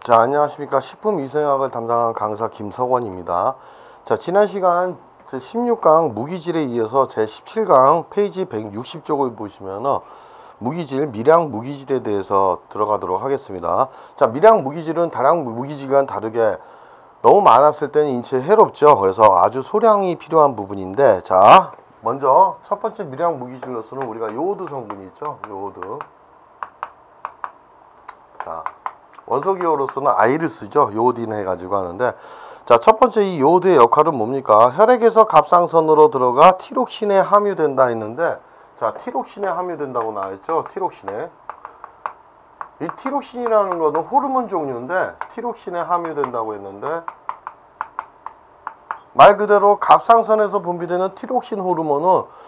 자, 안녕하십니까. 식품위생학을 담당한 강사 김석원입니다. 자, 지난 시간 제 16강 무기질에 이어서 제 17강 페이지 160쪽을 보시면 무기질, 미량 무기질에 대해서 들어가도록 하겠습니다. 자, 미량 무기질은 다량 무기질과는 다르게 너무 많았을 때는 인체에 해롭죠. 그래서 아주 소량이 필요한 부분인데, 자, 먼저 첫 번째 미량 무기질로서는 우리가 요오드 성분이 있죠. 요오드. 자, 원소기호로서는 I를 쓰죠. 요오딘 해가지고 하는데, 자, 첫 번째 이 요오드의 역할은 뭡니까? 혈액에서 갑상선으로 들어가 티록신에 함유된다 했는데, 자, 티록신에 함유된다고 나와있죠. 티록신에. 이 티록신이라는 거는 호르몬 종류인데 티록신에 함유된다고 했는데, 말 그대로 갑상선에서 분비되는 티록신 호르몬은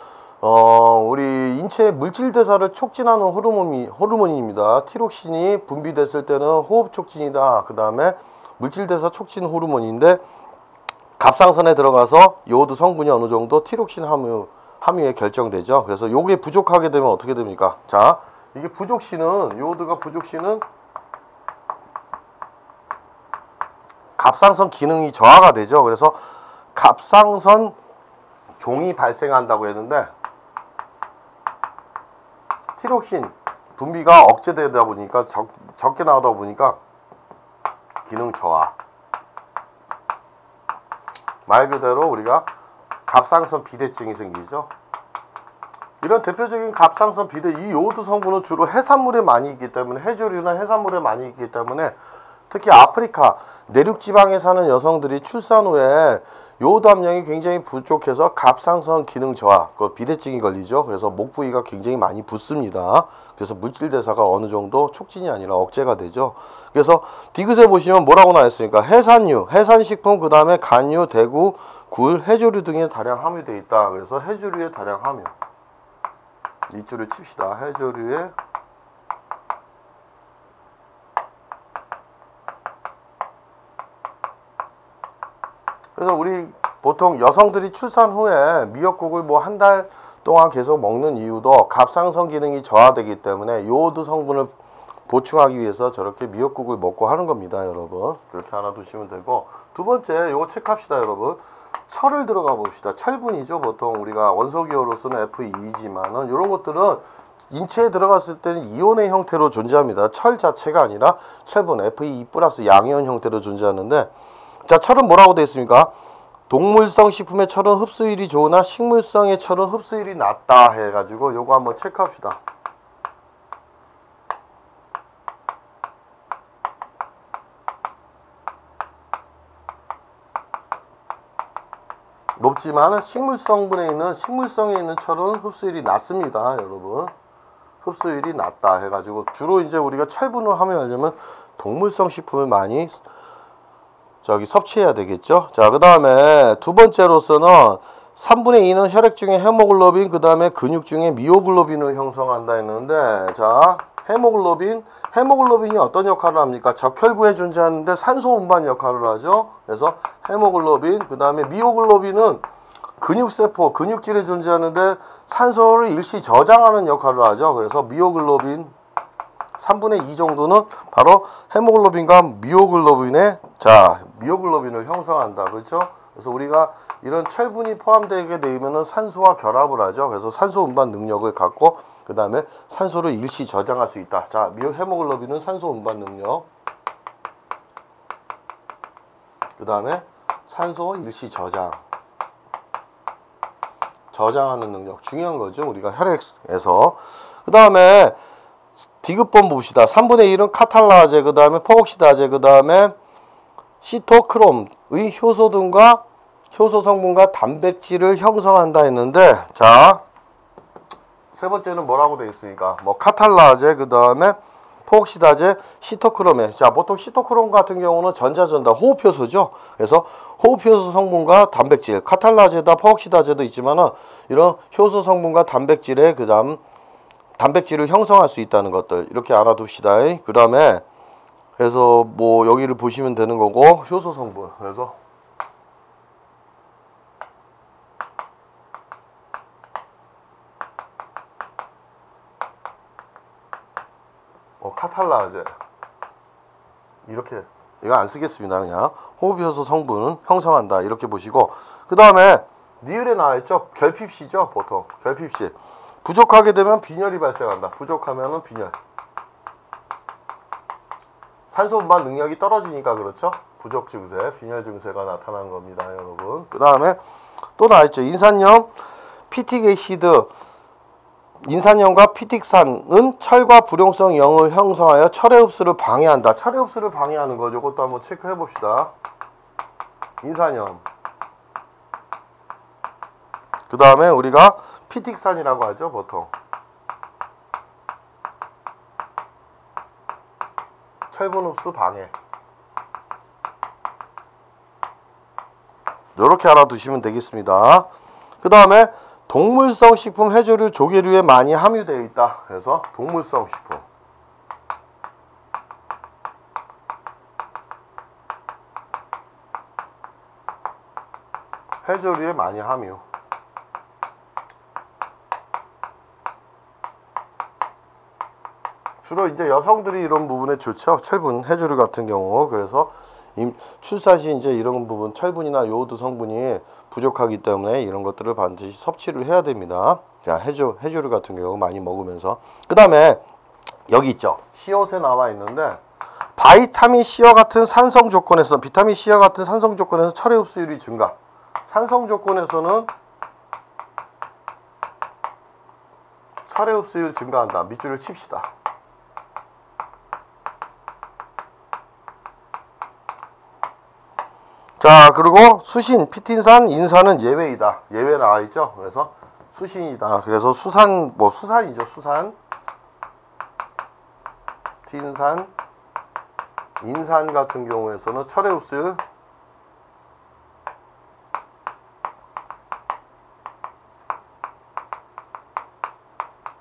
우리 인체의 물질 대사를 촉진하는 호르몬입니다. 티록신이 분비됐을 때는 호흡 촉진이다. 그 다음에 물질 대사 촉진 호르몬인데, 갑상선에 들어가서 요오드 성분이 어느 정도 티록신 함유에 결정되죠. 그래서 요게 부족하게 되면 어떻게 됩니까? 자, 이게 부족시는, 요오드가 부족시는 갑상선 기능이 저하가 되죠. 그래서 갑상선 종이 발생한다고 했는데, 티록신 분비가 억제되다 보니까 적게 나오다 보니까 기능 저하. 말 그대로 우리가 갑상선 비대증이 생기죠. 이런 대표적인 갑상선 비대, 이 요오드 성분은 주로 해산물에 많이 있기 때문에, 해조류나 해산물에 많이 있기 때문에, 특히 아프리카 내륙 지방에 사는 여성들이 출산 후에 요오드 함량이 굉장히 부족해서 갑상선 기능 저하, 그 비대증이 걸리죠. 그래서 목 부위가 굉장히 많이 붓습니다. 그래서 물질 대사가 어느 정도 촉진이 아니라 억제가 되죠. 그래서 디귿에 보시면 뭐라고 나왔습니까? 해산류, 해산식품, 그 다음에 간류, 대구, 굴, 해조류 등에 다량 함유되어 있다. 그래서 해조류의 다량 함유. 이 줄을 칩시다. 해조류의 그래서 우리 보통 여성들이 출산 후에 미역국을 뭐 한 달 동안 계속 먹는 이유도 갑상선 기능이 저하되기 때문에 요오드 성분을 보충하기 위해서 저렇게 미역국을 먹고 하는 겁니다, 여러분. 그렇게 알아두시면 되고, 두 번째 요거 체크합시다, 여러분. 철을 들어가 봅시다. 철분이죠. 보통 우리가 원소기호로서는 Fe2지만은 이런 것들은 인체에 들어갔을 때는 이온의 형태로 존재합니다. 철 자체가 아니라 철분 Fe 플러스 양이온 형태로 존재하는데, 자, 철은 뭐라고 되어 있습니까? 동물성 식품의 철은 흡수율이 좋으나 식물성의 철은 흡수율이 낮다 해가지고 요거 한번 체크합시다. 높지만 식물성에 있는 철은 흡수율이 낮습니다, 여러분. 흡수율이 낮다 해가지고 주로 이제 우리가 철분을 함유하려면 동물성 식품을 많이 섭취해야 되겠죠. 자, 그 다음에 두 번째로서는 3분의 2는 혈액 중에 헤모글로빈, 그 다음에 근육 중에 미오글로빈을 형성한다 했는데, 자, 헤모글로빈이 어떤 역할을 합니까? 적혈구에 존재하는데 산소 운반 역할을 하죠. 그래서 헤모글로빈, 그 다음에 미오글로빈은 근육세포, 근육질에 존재하는데 산소를 일시 저장하는 역할을 하죠. 그래서 미오글로빈 3분의 2 정도는 바로 헤모글로빈과 미오글로빈을 형성한다. 그렇죠? 그래서 우리가 이런 철분이 포함되게 되면은 산소와 결합을 하죠. 그래서 산소 운반 능력을 갖고, 그 다음에 산소를 일시 저장할 수 있다. 자, 헤모글로빈은 산소 운반 능력, 그 다음에 산소 일시 저장하는 능력, 중요한 거죠. 우리가 혈액에서. 그 다음에 디귿번 봅시다. 3분의 1은 카탈라제, 그 다음에 퍼옥시다제, 그 다음에 시토크롬의 효소 등과 효소 성분과 단백질을 형성한다 했는데, 자, 세 번째는 뭐라고 되어 있습니까? 뭐 카탈라제, 그 다음에 퍼옥시다제, 시토크롬에. 자, 보통 시토크롬 같은 경우는 전자전다 호흡효소죠. 그래서 호흡효소 성분과 단백질, 카탈라제다 퍼옥시다제도 있지만은 이런 효소 성분과 단백질에 그 다음 단백질을 형성할 수 있다는 것들 이렇게 알아둡시다. 그 다음에 그래서 뭐 여기를 보시면 되는 거고, 효소 성분, 그래서 카탈라제, 이렇게 이거 안 쓰겠습니다. 그냥 호흡효소 성분 형성한다 이렇게 보시고, 그 다음에 니을에 나와있죠. 결핍시죠. 보통 결핍시 부족하게 되면 빈혈이 발생한다. 부족하면은 빈혈, 산소 운반 능력이 떨어지니까 그렇죠. 부족 증세, 빈혈 증세가 나타나는 겁니다, 여러분. 그 다음에 또 나와있죠. 인산염, 피틱 애시드, 인산염과 피틱산은 철과 불용성 염을 형성하여 철의 흡수를 방해한다. 철의 흡수를 방해하는 거죠. 이것도 한번 체크해 봅시다. 인산염, 그 다음에 우리가 피틱산이라고 하죠, 보통. 철분 흡수 방해. 이렇게 알아두시면 되겠습니다. 그 다음에 동물성 식품, 해조류, 조개류에 많이 함유되어 있다. 그래서 동물성 식품, 해조류에 많이 함유. 주로 이제 여성들이 이런 부분에 좋죠. 철분, 해조류 같은 경우. 그래서 출산 시 이제 이런 부분, 철분이나 요오드 성분이 부족하기 때문에 이런 것들을 반드시 섭취를 해야 됩니다. 자, 해조류 같은 경우 많이 먹으면서. 그 다음에 여기 있죠. 시옷에 나와 있는데, 바이타민 C와 같은 산성 조건에서, 비타민 C와 같은 산성 조건에서 철의 흡수율이 증가. 산성 조건에서는 철의 흡수율 증가한다. 밑줄을 칩시다. 자, 그리고 수신, 피틴산, 인산은 예외이다. 예외 나와있죠. 그래서 수신이다. 그래서 수산, 수산이죠. 수산, 틴산, 인산 같은 경우에서는 철의 흡수율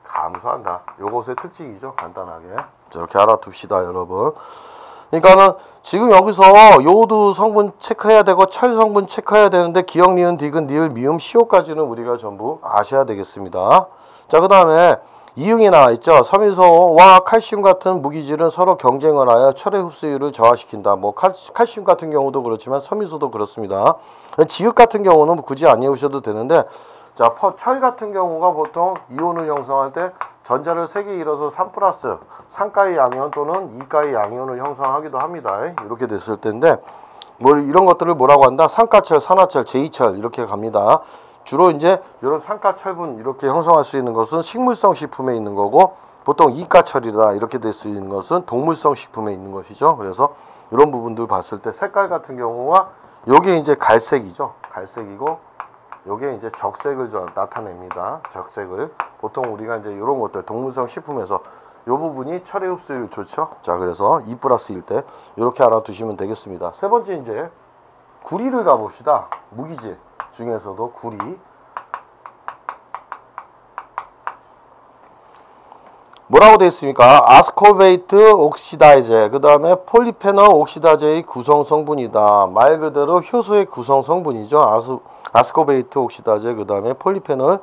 감소한다. 요것의 특징이죠. 간단하게. 이렇게 알아둡시다, 여러분. 그러니까는 지금 여기서 요오드 성분 체크해야 되고 철 성분 체크해야 되는데, 기역, 니은, 디귿, 니을, 미음, 시옷까지는 우리가 전부 아셔야 되겠습니다. 자, 그 다음에 이응이 나와 있죠. 섬유소와 칼슘 같은 무기질은 서로 경쟁을 하여 철의 흡수율을 저하시킨다. 칼슘 같은 경우도 그렇지만 섬유소도 그렇습니다. 지읒 같은 경우는 굳이 안 외우셔도 되는데, 자, 철 같은 경우가 보통 이온을 형성할 때 전자를 3개 잃어서 3+, 산가의 양이온 또는 2가의 양이온을 형성하기도 합니다. 이렇게 됐을 텐데, 이런 것들을 뭐라고 한다? 산가철, 산화철, 제2철 이렇게 갑니다. 주로 이제 이런 산가철분 이렇게 형성할 수 있는 것은 식물성 식품에 있는 거고, 보통 이가철이다 이렇게 될 수 있는 것은 동물성 식품에 있는 것이죠. 그래서 이런 부분들 봤을 때 색깔 같은 경우가 요게 이제 갈색이죠. 갈색이고, 요게 이제 적색을 나타냅니다. 적색을. 보통 우리가 이제 이런 것들 동물성 식품에서 요 부분이 철의 흡수율 좋죠. 자, 그래서 2+일 때 이렇게 알아두시면 되겠습니다. 세 번째 이제 구리를 가봅시다. 무기질 중에서도 구리. 뭐라고 되어 있습니까? 아스코베이트 옥시다제, 그 다음에 폴리페놀 옥시다제의 구성 성분이다. 말 그대로 효소의 구성 성분이죠. 아스코베이트 옥시다제, 그 다음에 폴리페놀,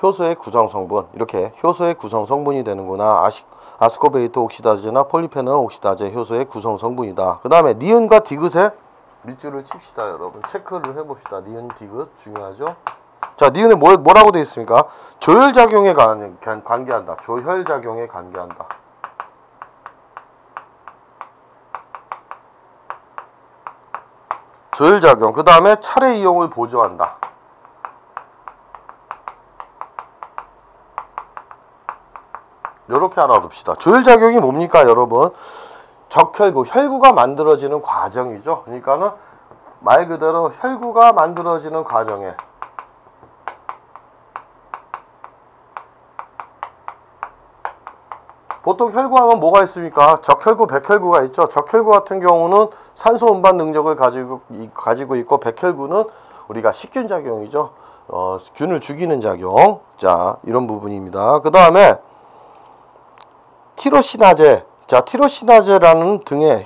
효소의 구성 성분. 이렇게 효소의 구성 성분이 되는구나. 아스코베이트 옥시다제나 폴리페놀 옥시다제 효소의 구성 성분이다. 그 다음에 니은과 디귿에 밑줄을 칩시다, 여러분. 체크를 해봅시다. 니은, 디귿 중요하죠. 자, 니은에 뭐라고 되어 있습니까? 조혈작용에 관계한다. 조혈작용에 관계한다. 조혈작용. 그 다음에 철의 이용을 보조한다. 요렇게 알아둡시다. 조혈작용이 뭡니까, 여러분? 적혈구, 혈구가 만들어지는 과정이죠. 그러니까는 말 그대로 혈구가 만들어지는 과정에 보통 혈구하면 뭐가 있습니까? 적혈구, 백혈구가 있죠. 적혈구 같은 경우는 산소 운반 능력을 가지고 있고, 백혈구는 우리가 식균 작용이죠. 균을 죽이는 작용. 자, 이런 부분입니다. 그 다음에 티로시나제. 자, 티로시나제라는 등의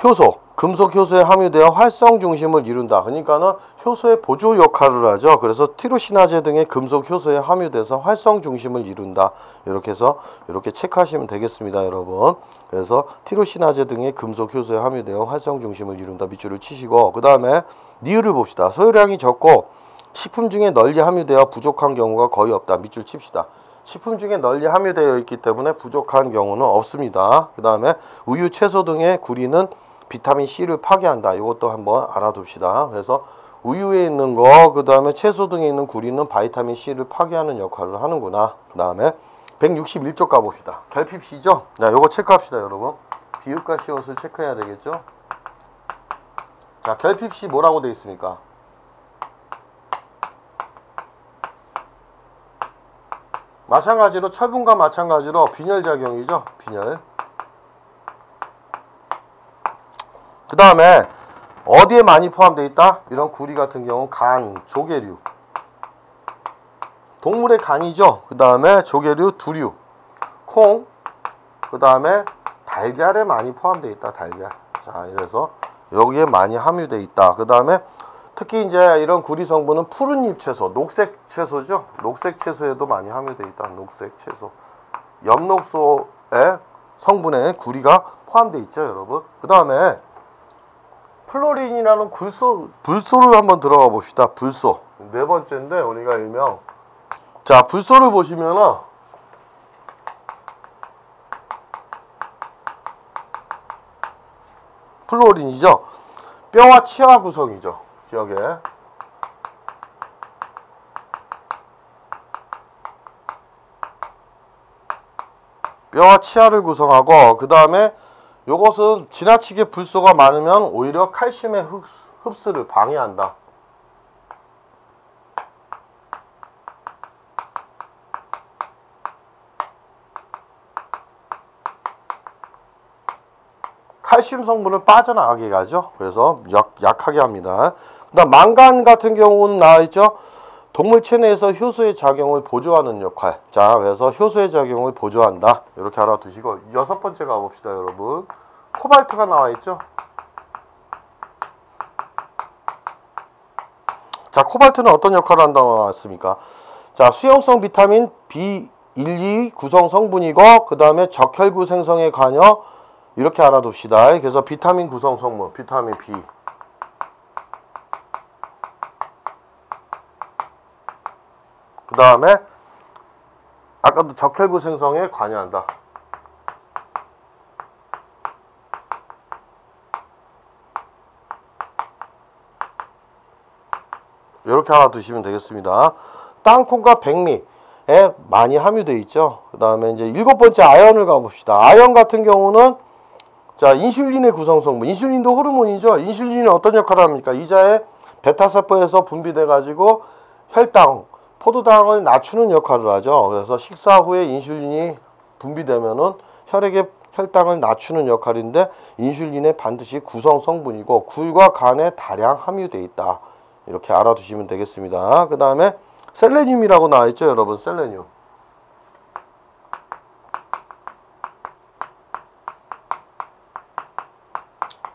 효소, 금속 효소에 함유되어 활성 중심을 이룬다. 그러니까는 효소의 보조 역할을 하죠. 그래서 티로시나제 등의 금속 효소에 함유돼서 활성 중심을 이룬다. 이렇게 해서 이렇게 체크하시면 되겠습니다, 여러분. 그래서 티로시나제 등의 금속 효소에 함유되어 활성 중심을 이룬다. 밑줄을 치시고, 그 다음에 니을을 봅시다. 소요량이 적고 식품 중에 널리 함유되어 부족한 경우가 거의 없다. 밑줄 칩시다. 식품 중에 널리 함유되어 있기 때문에 부족한 경우는 없습니다. 그 다음에 우유, 채소 등의 구리는 비타민 C를 파괴한다. 이것도 한번 알아둡시다. 그래서 우유에 있는 거, 그 다음에 채소 등에 있는 구리는 바이타민 C를 파괴하는 역할을 하는구나. 그 다음에 161쪽 가봅시다. 결핍 C죠? 자, 요거 체크합시다, 여러분. 비읍과 시옷을 체크해야 되겠죠? 자, 결핍 C 뭐라고 되어 있습니까? 마찬가지로 철분과 마찬가지로 빈혈작용이죠. 빈혈. 그 다음에 어디에 많이 포함되어 있다? 이런 구리 같은 경우 간, 조개류. 동물의 간이죠. 그 다음에 조개류, 두류, 콩, 그 다음에 달걀에 많이 포함되어 있다. 달걀. 자, 이래서 여기에 많이 함유되어 있다. 그 다음에 특히 이제 이런 구리 성분은 푸른잎 채소, 녹색 채소죠. 녹색 채소에도 많이 함유되어 있다. 녹색 채소. 엽록소의 성분에 구리가 포함되어 있죠, 여러분. 그 다음에 플로린이라는 불소를 한번 들어가 봅시다. 불소. 네 번째인데 우리가 일명, 자, 불소를 보시면은 플로린이죠. 뼈와 치아 구성이죠. 기억에. 뼈와 치아를 구성하고, 그 다음에 요것은 지나치게 불소가 많으면 오히려 칼슘의 흡수를 방해한다. 칼슘 성분을 빠져나가게 가죠. 그래서 약하게 합니다. 그 다음 망간 같은 경우는 나와있죠. 동물 체내에서 효소의 작용을 보조하는 역할. 자, 그래서 효소의 작용을 보조한다. 이렇게 알아두시고, 여섯 번째 가봅시다, 여러분. 코발트가 나와있죠. 자, 코발트는 어떤 역할을 한다고 나왔습니까? 자, 수용성 비타민 B1, 2 구성 성분이고, 그 다음에 적혈구 생성에 관여. 이렇게 알아둡시다. 그래서 비타민 구성 성분, 비타민 B. 그 다음에 아까도 적혈구 생성에 관여한다. 이렇게 하나 두시면 되겠습니다. 땅콩과 백미에 많이 함유되어 있죠. 그 다음에 이제 일곱 번째 아연을 가봅시다. 아연 같은 경우는, 자, 인슐린의 구성 성분. 인슐린도 호르몬이죠. 인슐린은 어떤 역할을 합니까? 이자의 베타세포에서 분비돼 가지고 혈당, 포도당을 낮추는 역할을 하죠. 그래서 식사 후에 인슐린이 분비되면은 혈액의 혈당을 낮추는 역할인데, 인슐린의 반드시 구성 성분이고 굴과 간에 다량 함유되어 있다. 이렇게 알아두시면 되겠습니다. 그 다음에 셀레늄이라고 나와있죠, 여러분. 셀레늄.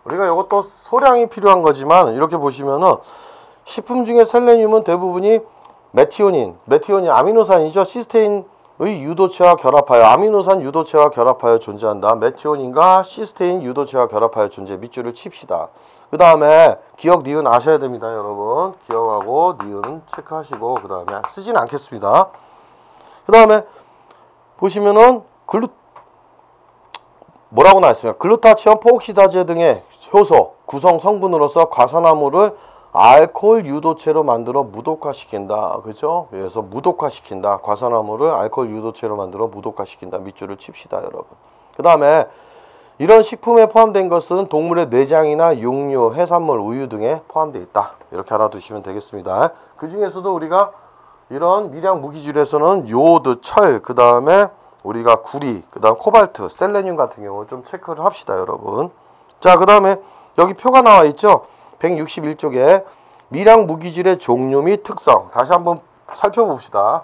우리가 이것도 소량이 필요한 거지만, 이렇게 보시면은 식품 중에 셀레늄은 대부분이 메티오닌 아미노산이죠. 시스테인의 유도체와 결합하여, 아미노산 유도체와 결합하여 존재한다. 메티오닌과 시스테인 유도체와 결합하여 존재. 밑줄을 칩시다. 그 다음에 기억, 니은 아셔야 됩니다, 여러분. 기억하고 니은 체크하시고, 그 다음에 쓰진 않겠습니다. 그 다음에 보시면은 뭐라고 나왔습니까? 글루타치온, 포옥시다제 등의 효소 구성 성분으로서 과산화물을 알코올 유도체로 만들어 무독화시킨다. 그죠? 그래서 무독화시킨다. 과산화물을 알코올 유도체로 만들어 무독화시킨다. 밑줄을 칩시다, 여러분. 그 다음에 이런 식품에 포함된 것은 동물의 내장이나 육류, 해산물, 우유 등에 포함되어 있다. 이렇게 알아두시면 되겠습니다. 그 중에서도 우리가 이런 미량 무기질에서는 요오드, 철, 그 다음에 우리가 구리, 그 다음 코발트, 셀레늄 같은 경우 좀 체크를 합시다, 여러분. 자, 그 다음에 여기 표가 나와 있죠. 161쪽에 미량 무기질의 종류 및 특성. 다시 한번 살펴봅시다.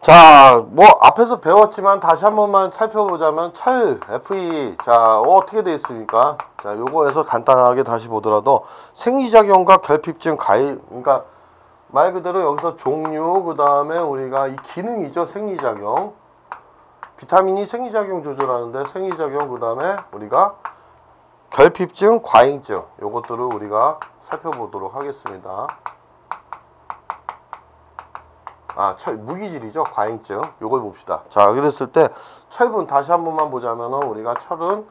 자, 뭐 앞에서 배웠지만 다시 한 번만 살펴보자면 철 Fe 자 어떻게 되어 있습니까? 자 요거에서 간단하게 다시 보더라도 생리작용과 결핍증 가해 그러니까 말 그대로 여기서 종류 그 다음에 우리가 이 기능이죠. 생리작용 비타민이 생리작용 조절하는데 생리작용 그 다음에 우리가 결핍증 과잉증 요것들을 우리가 살펴보도록 하겠습니다. 무기질이죠. 과잉증. 요걸 봅시다. 자, 그랬을 때 철분 다시 한 번만 보자면은 우리가 철은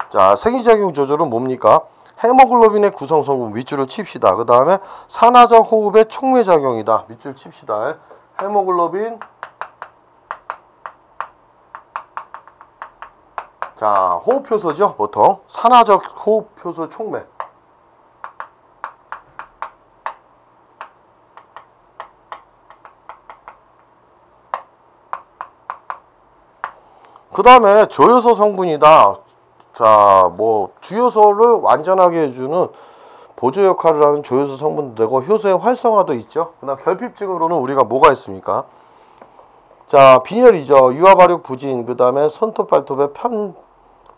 자, 생리작용 조절은 뭡니까? 헤모글로빈의 구성 성분 밑줄을 칩시다. 그 다음에 산화적 호흡의 촉매작용이다. 밑줄 칩시다. 헤모글로빈 자, 호흡효소죠. 보통 산화적 호흡효소 촉매 그 다음에 조효소 성분이다. 자, 뭐 주요소를 완전하게 해주는 보조 역할을 하는 조효소 성분도 되고 효소의 활성화도 있죠. 그 다음 결핍증으로는 우리가 뭐가 있습니까? 자, 빈혈이죠. 유아발육 부진, 그 다음에 손톱 발톱의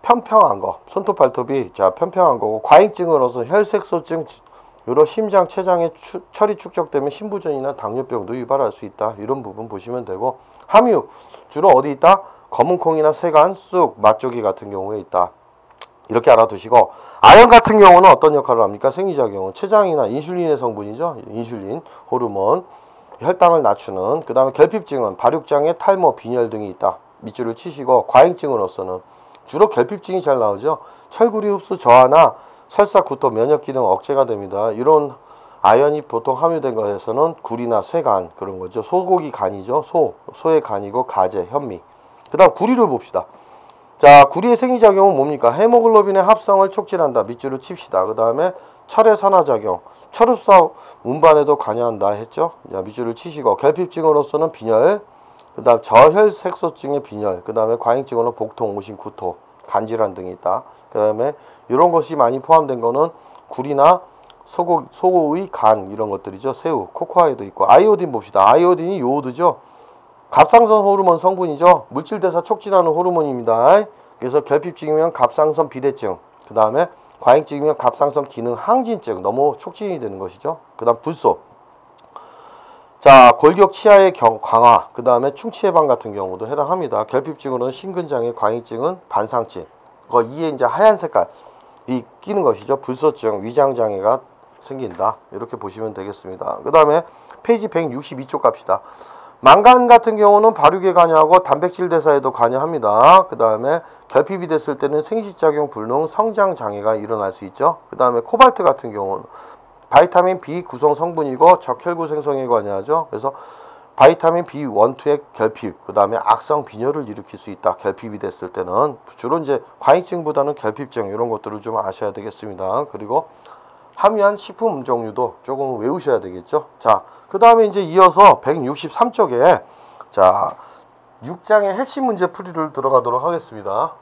편평한 거, 손톱 발톱이 자 편평한 거고 과잉증으로서 혈색소증, 여러 심장, 췌장에 철이 축적되면 심부전이나 당뇨병도 유발할 수 있다. 이런 부분 보시면 되고 함유 주로 어디 있다? 검은콩이나 세간, 쑥, 맛조개 같은 경우에 있다. 이렇게 알아두시고 아연 같은 경우는 어떤 역할을 합니까? 생리작용은 췌장이나 인슐린의 성분이죠. 인슐린, 호르몬, 혈당을 낮추는 그 다음에 결핍증은 발육장애, 탈모, 빈혈 등이 있다. 밑줄을 치시고 과잉증으로서는 주로 결핍증이 잘 나오죠. 철구리 흡수 저하나 설사, 구토, 면역 기능 억제가 됩니다. 이런 아연이 보통 함유된 것에서는 구리나 쇠간 그런 거죠. 소고기 간이죠. 소의 간이고 가재, 현미. 그 다음 구리를 봅시다. 자, 구리의 생리작용은 뭡니까? 헤모글로빈의 합성을 촉진한다. 밑줄을 칩시다. 그 다음에 철의 산화작용. 철흡사 운반에도 관여한다 했죠. 자, 밑줄을 치시고 결핍증으로서는 빈혈, 그 다음 저혈색소증의 빈혈, 그 다음에 과잉증으로는 복통, 오심, 구토, 간질환 등이 있다. 그 다음에 이런 것이 많이 포함된 거는 구리나 소고의 간 이런 것들이죠. 새우, 코코아에도 있고 아이오딘 봅시다. 아이오딘이 요오드죠. 갑상선 호르몬 성분이죠. 물질대사 촉진하는 호르몬입니다. 그래서 결핍증이면 갑상선 비대증, 그 다음에 과잉증이면 갑상선 기능 항진증, 너무 촉진이 되는 것이죠. 그 다음 불소, 자 골격 치아의 강화, 그 다음에 충치 예방 같은 경우도 해당합니다. 결핍증으로는 심근장애, 과잉증은 반상치, 이에 이제 하얀 색깔이 끼는 것이죠. 불소증, 위장장애가 생긴다. 이렇게 보시면 되겠습니다. 그 다음에 페이지 162쪽 갑시다. 망간 같은 경우는 발육에 관여하고 단백질 대사에도 관여합니다. 그 다음에 결핍이 됐을 때는 생식작용 불능, 성장장애가 일어날 수 있죠. 그 다음에 코발트 같은 경우는 바이타민 B 구성 성분이고 적혈구 생성에 관여하죠. 그래서 바이타민 B1, 2의 결핍, 그 다음에 악성 빈혈을 일으킬 수 있다. 결핍이 됐을 때는 주로 이제 과잉증보다는 결핍증 이런 것들을 좀 아셔야 되겠습니다. 그리고 함유한 식품 종류도 조금 외우셔야 되겠죠. 자, 그 다음에 이제 이어서 163쪽에 자 6장의 핵심 문제 풀이를 들어가도록 하겠습니다.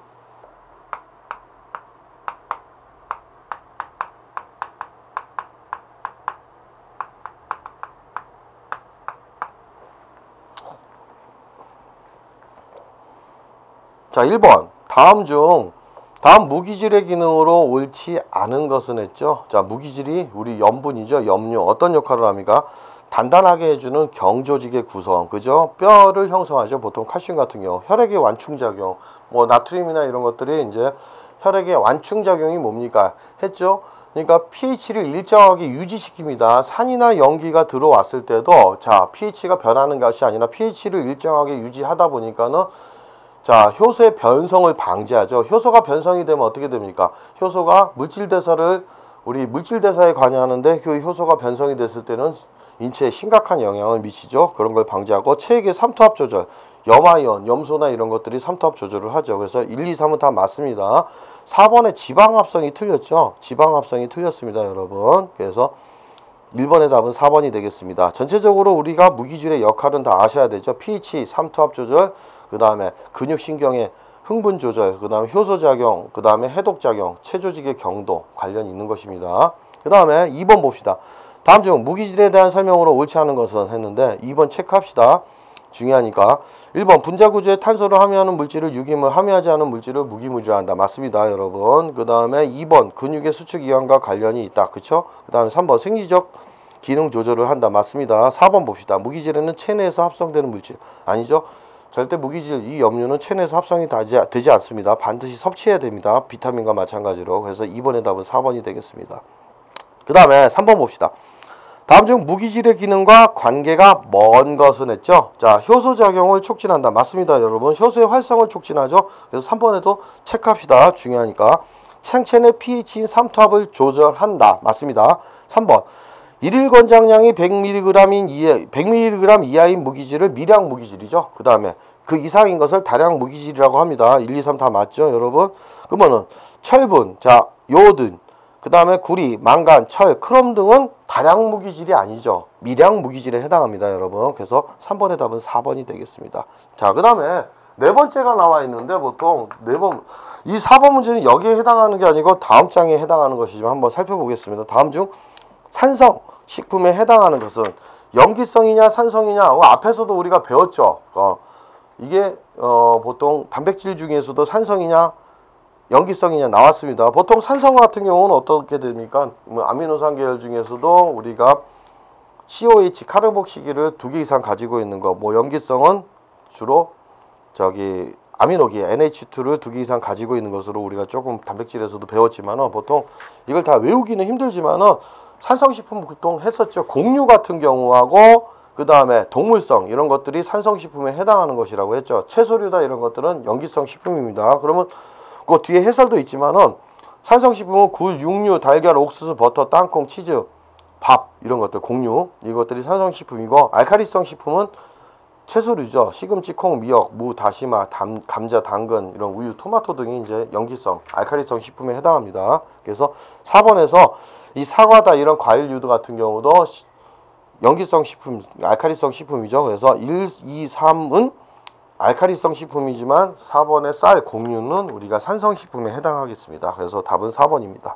자, 1번 다음 무기질의 기능으로 옳지 않은 것은 했죠. 자, 무기질이 우리 염분이죠. 염료 어떤 역할을 합니까? 단단하게 해주는 경조직의 구성, 그죠? 뼈를 형성하죠. 보통 칼슘 같은 경우 혈액의 완충작용, 뭐 나트륨이나 이런 것들이 이제 혈액의 완충작용이 뭡니까? 했죠. 그러니까 pH를 일정하게 유지시킵니다. 산이나 연기가 들어왔을 때도 자 pH가 변하는 것이 아니라 pH를 일정하게 유지하다 보니까는 자, 효소의 변성을 방지하죠. 효소가 변성이 되면 어떻게 됩니까? 효소가 우리 물질대사에 관여하는데 그 효소가 변성이 됐을 때는 인체에 심각한 영향을 미치죠. 그런 걸 방지하고 체액의 삼투압 조절, 염화이온, 염소나 이런 것들이 삼투압 조절을 하죠. 그래서 1, 2, 3은 다 맞습니다. 4번에 지방합성이 틀렸죠. 지방합성이 틀렸습니다, 여러분. 그래서 1번의 답은 4번이 되겠습니다. 전체적으로 우리가 무기질의 역할은 다 아셔야 되죠. pH, 삼투압 조절, 그 다음에 근육신경의 흥분 조절, 그 다음에 효소작용, 그 다음에 해독작용, 체조직의 경도 관련이 있는 것입니다. 그 다음에 2번 봅시다. 다음 중 무기질에 대한 설명으로 옳지 않은 것은 했는데 2번 체크합시다. 중요하니까. 1번 분자구조에 탄소를 함유하는 물질을 유기물, 함유하지 않은 물질을 무기물이라 한다. 맞습니다, 여러분. 그 다음에 2번 근육의 수축이완과 관련이 있다. 그쵸? 그 다음에 3번 생리적 기능 조절을 한다. 맞습니다. 4번 봅시다. 무기질에는 체내에서 합성되는 물질. 아니죠? 절대 무기질, 이 염료는 체내에서 합성이 되지 않습니다. 반드시 섭취해야 됩니다. 비타민과 마찬가지로. 그래서 2번의 답은 4번이 되겠습니다. 그 다음에 3번 봅시다. 다음 중 무기질의 기능과 관계가 먼 것은 했죠. 자, 효소작용을 촉진한다. 맞습니다, 여러분. 효소의 활성을 촉진하죠. 그래서 3번에도 체크합시다. 중요하니까. 생체내 pH인 삼투압을 조절한다. 맞습니다. 3번. 일일 권장량이 100mg 이하인 무기질을 미량 무기질이죠. 그 다음에 그 이상인 것을 다량 무기질이라고 합니다. 1, 2, 3 다 맞죠, 여러분? 그러면은 철분, 자, 요오든, 그 다음에 구리, 망간, 철, 크롬 등은 다량 무기질이 아니죠. 미량 무기질에 해당합니다, 여러분. 그래서 3번의 답은 4번이 되겠습니다. 자, 그 다음에 네 번째가 나와 있는데 보통 이 4번 문제는 여기에 해당하는 게 아니고 다음 장에 해당하는 것이지만 한번 살펴보겠습니다. 다음 중 산성 식품에 해당하는 것은 염기성이냐 산성이냐. 앞에서도 우리가 배웠죠. 이게 보통 단백질 중에서도 산성이냐 염기성이냐 나왔습니다. 보통 산성 같은 경우는 어떻게 됩니까? 아미노산 계열 중에서도 우리가 COH 카르복시기를 2개 이상 가지고 있는 거, 염기성은 주로 아미노기 NH2를 2개 이상 가지고 있는 것으로 우리가 조금 단백질에서도 배웠지만은 보통 이걸 다 외우기는 힘들지만은 산성식품 보통 했었죠. 곡류 같은 경우하고 그 다음에 동물성 이런 것들이 산성식품에 해당하는 것이라고 했죠. 채소류다 이런 것들은 염기성 식품입니다. 그러면 그 뒤에 해설도 있지만은 산성식품은 굴, 육류, 달걀, 옥수수, 버터, 땅콩, 치즈, 밥 이런 것들, 곡류 이것들이 산성식품이고, 알칼리성 식품은 채소류죠. 시금치, 콩, 미역, 무, 다시마, 감자, 당근, 이런 우유, 토마토 등이 이제 염기성, 알칼리성 식품에 해당합니다. 그래서 4번에서 이 사과다 이런 과일류도 같은 경우도 염기성 식품, 알칼리성 식품이죠. 그래서 1, 2, 3은 알칼리성 식품이지만 4번의 쌀, 곡류는 우리가 산성식품에 해당하겠습니다. 그래서 답은 4번입니다.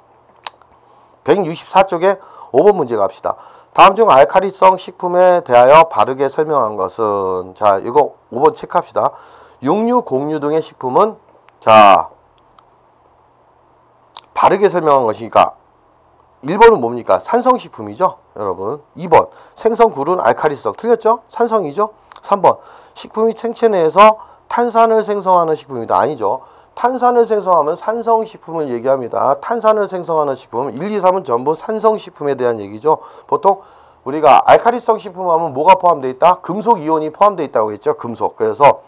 164쪽에 5번 문제 갑시다. 다음 중 알칼리성 식품에 대하여 바르게 설명한 것은, 자, 이거 5번 체크합시다. 육류, 곡류 등의 식품은, 자, 바르게 설명한 것이니까 1번은 뭡니까? 산성식품이죠, 여러분. 2번 생선굴은 알칼리성, 틀렸죠? 산성이죠. 3번 식품이 생체 내에서 탄산을 생성하는 식품이다. 아니죠. 탄산을 생성하면 산성식품을 얘기합니다. 탄산을 생성하는 식품 1, 2, 3은 전부 산성식품에 대한 얘기죠. 보통 우리가 알칼리성 식품 하면 뭐가 포함되어 있다? 금속 이온이 포함되어 있다고 했죠. 금속. 그래서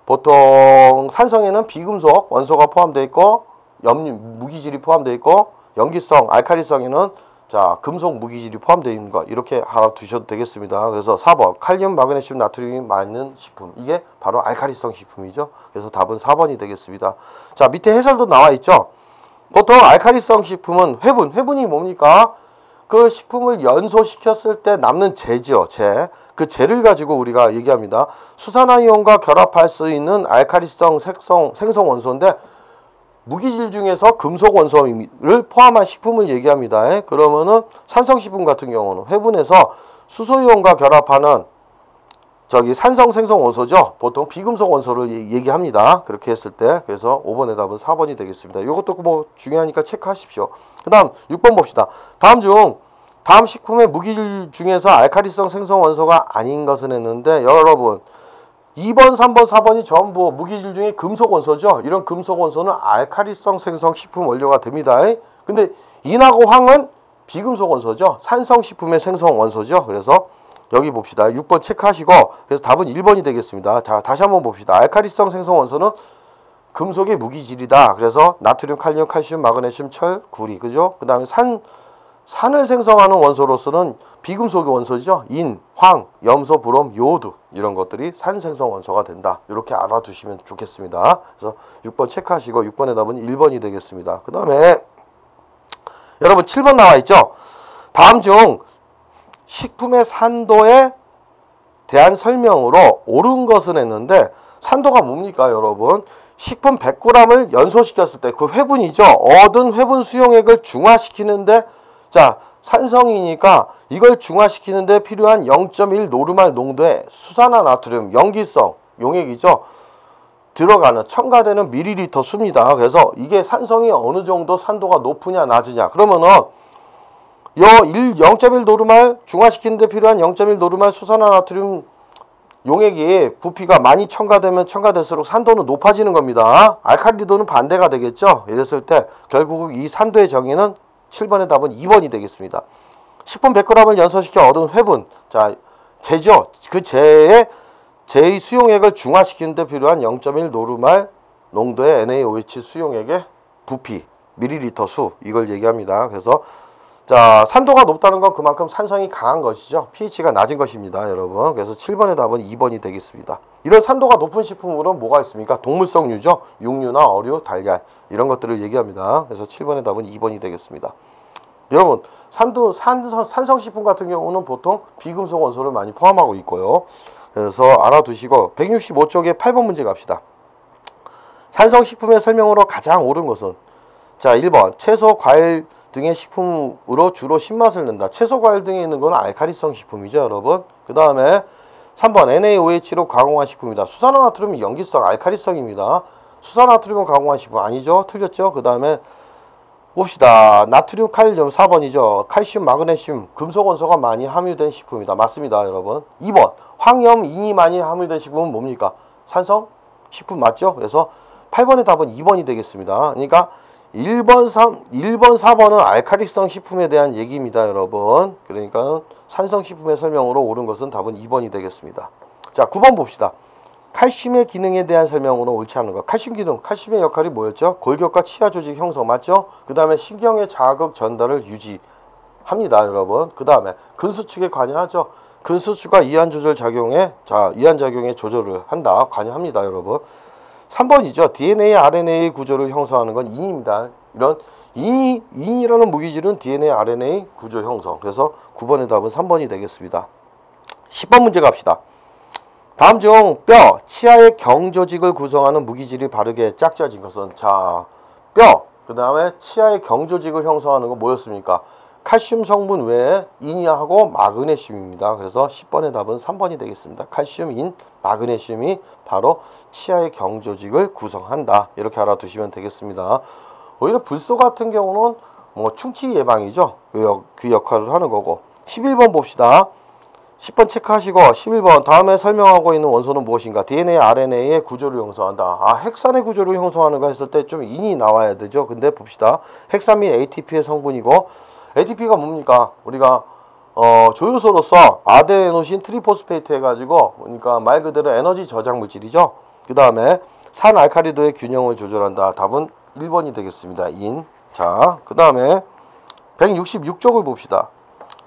보통 산성에는 비금속 원소가 포함되어 있고 염류, 무기질이 포함되어 있고, 염기성, 알칼리성에는 자, 금속 무기질이 포함되어 있는 것, 이렇게 알아두셔도 되겠습니다. 그래서 4번 칼륨, 마그네슘, 나트륨이 많은 식품, 이게 바로 알칼리성 식품이죠. 그래서 답은 4번이 되겠습니다. 자, 밑에 해설도 나와 있죠. 보통 알칼리성 식품은 회분이 뭡니까? 그 식품을 연소시켰을 때 남는 재죠. 그 재를 가지고 우리가 얘기합니다. 수산화이온과 결합할 수 있는 알칼리성 생성 원소인데, 무기질 중에서 금속 원소를 포함한 식품을 얘기합니다. 그러면은 산성식품 같은 경우는 회분해서 수소이온과 결합하는 산성 생성 원소죠. 보통 비금속 원소를 얘기합니다. 그렇게 했을 때. 그래서 5번의 답은 4번이 되겠습니다. 이것도 뭐 중요하니까 체크하십시오. 그 다음 6번 봅시다. 다음 식품의 무기질 중에서 알칼리성 생성 원소가 아닌 것은 했는데, 여러분 2번, 3번, 4번이 전부 무기질 중에 금속 원소죠. 이런 금속 원소는 알칼리성 생성 식품 원료가 됩니다. 근데 인하고 황은 비금속 원소죠. 산성 식품의 생성 원소죠. 그래서 여기 봅시다. 6번 체크하시고, 그래서 답은 1번이 되겠습니다. 자, 다시 한번 봅시다. 알칼리성 생성 원소는 금속의 무기질이다. 그래서 나트륨, 칼륨, 칼슘, 마그네슘, 철, 구리, 그죠? 그 다음에 산을 생성하는 원소로서는 비금속의 원소죠. 인, 황, 염소, 브롬, 요오드 이런 것들이 산 생성 원소가 된다. 이렇게 알아두시면 좋겠습니다. 그래서 6번 체크하시고 6번의 답은 1번이 되겠습니다. 그 다음에 여러분 7번 나와 있죠. 다음 중 식품의 산도에 대한 설명으로 옳은 것은 했는데, 산도가 뭡니까, 여러분? 식품 100g을 연소시켰을 때 그 회분이죠. 얻은 회분 수용액을 중화시키는데 자, 산성이니까 이걸 중화시키는데 필요한 0.1 노르말 농도의 수산화 나트륨, 염기성 용액이죠. 들어가는 첨가되는 밀리리터 수입니다. 그래서 이게 산성이 어느 정도 산도가 높으냐 낮으냐. 그러면은 0.1 노르말 중화시키는데 필요한 0.1 노르말 수산화 나트륨 용액이 부피가 많이 첨가되면 첨가될수록 산도는 높아지는 겁니다. 알칼리도는 반대가 되겠죠. 이랬을 때 결국 이 산도의 정의는 7번의 답은 2번이 되겠습니다. 식품 100g을 연소시켜 얻은 회분, 자, 제죠. 그 제의 수용액을 중화시키는 데 필요한 0.1 노르말 농도의 NaOH 수용액의 부피, 밀리리터 수, 이걸 얘기합니다. 그래서 자, 산도가 높다는 건 그만큼 산성이 강한 것이죠. pH가 낮은 것입니다, 여러분. 그래서 7번의 답은 2번이 되겠습니다. 이런 산도가 높은 식품으로는 뭐가 있습니까? 동물성류죠. 육류나 어류, 달걀 이런 것들을 얘기합니다. 그래서 7번의 답은 2번이 되겠습니다. 여러분, 산성식품 같은 경우는 보통 비금속 원소를 많이 포함하고 있고요. 그래서 알아두시고 165쪽에 8번 문제 갑시다. 산성식품의 설명으로 가장 옳은 것은, 자, 1번 채소, 과일 등의 식품으로 주로 신맛을 낸다. 채소, 과일 등에 있는 건 알칼리성 식품이죠, 여러분. 그 다음에 3번 NaOH로 가공한 식품이다. 수산화나트륨은 염기성, 알칼리성입니다. 수산화나트륨은 가공한 식품 아니죠? 틀렸죠? 그 다음에 봅시다. 나트륨, 칼륨 4번이죠. 칼슘, 마그네슘, 금속 원소가 많이 함유된 식품이다. 맞습니다, 여러분. 2번 황염, 인이 많이 함유된 식품은 뭡니까? 산성 식품 맞죠? 그래서 8번의 답은 2번이 되겠습니다. 그러니까 1번, 4번은 알칼리성 식품에 대한 얘기입니다, 여러분. 그러니까 산성 식품의 설명으로 옳은 것은 답은 2번이 되겠습니다. 자, 9번 봅시다. 칼슘의 기능에 대한 설명으로 옳지 않은 것. 칼슘 기능, 칼슘의 역할이 뭐였죠? 골격과 치아 조직 형성, 맞죠? 그 다음에 신경의 자극 전달을 유지합니다, 여러분. 그 다음에 근수축에 관여하죠. 근수축과 이완 조절 작용에, 자, 이완 작용에 조절을 한다, 관여합니다, 여러분. 3번이죠. DNA, RNA 구조를 형성하는 건 인입니다. 이런 인이라는 무기질은 DNA, RNA 구조 형성. 그래서 9번의 답은 3번이 되겠습니다. 10번 문제 갑시다. 다음 중 뼈, 치아의 경조직을 구성하는 무기질이 바르게 짝지어진 것은, 자, 뼈, 그 다음에 치아의 경조직을 형성하는 건 뭐였습니까? 칼슘 성분 외에 인하고 마그네슘입니다. 그래서 10번의 답은 3번이 되겠습니다. 칼슘, 인, 마그네슘이 바로 치아의 경조직을 구성한다. 이렇게 알아두시면 되겠습니다. 오히려 불소 같은 경우는 뭐 충치 예방이죠. 그 역할을 하는 거고. 11번 봅시다. 10번 체크하시고 11번 다음에 설명하고 있는 원소는 무엇인가? DNA, RNA의 구조를 형성한다. 아, 핵산의 구조를 형성하는가 했을 때 좀 인이 나와야 되죠. 근데 봅시다. 핵산 및 ATP의 성분이고, ATP가 뭡니까? 우리가 조효소로서 아데노신 트리포스페이트 해가지고, 그러니까 말 그대로 에너지 저장 물질이죠. 그 다음에 산 알칼리도의 균형을 조절한다. 답은 1번이 되겠습니다. 인. 자, 그 다음에 166쪽을 봅시다.